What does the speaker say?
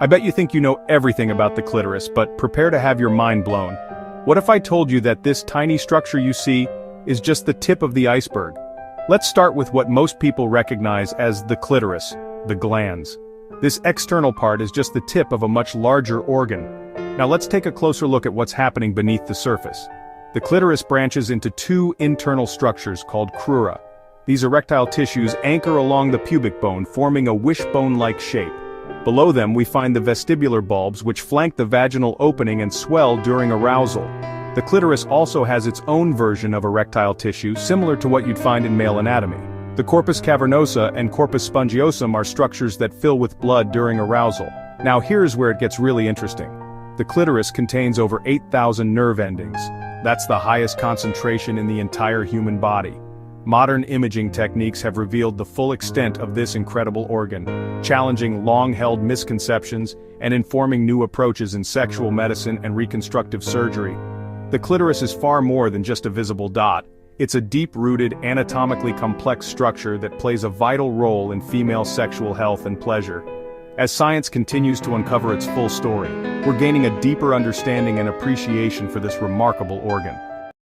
I bet you think you know everything about the clitoris, but prepare to have your mind blown. What if I told you that this tiny structure you see is just the tip of the iceberg? Let's start with what most people recognize as the clitoris, the glans. This external part is just the tip of a much larger organ. Now let's take a closer look at what's happening beneath the surface. The clitoris branches into two internal structures called crura. These erectile tissues anchor along the pubic bone, forming a wishbone-like shape. Below them we find the vestibular bulbs which flank the vaginal opening and swell during arousal. The clitoris also has its own version of erectile tissue similar to what you'd find in male anatomy. The corpus cavernosa and corpus spongiosum are structures that fill with blood during arousal. Now here's where it gets really interesting. The clitoris contains over 8,000 nerve endings. That's the highest concentration in the entire human body. Modern imaging techniques have revealed the full extent of this incredible organ, challenging long-held misconceptions and informing new approaches in sexual medicine and reconstructive surgery. The clitoris is far more than just a visible dot. It's a deep-rooted, anatomically complex structure that plays a vital role in female sexual health and pleasure. As science continues to uncover its full story, we're gaining a deeper understanding and appreciation for this remarkable organ.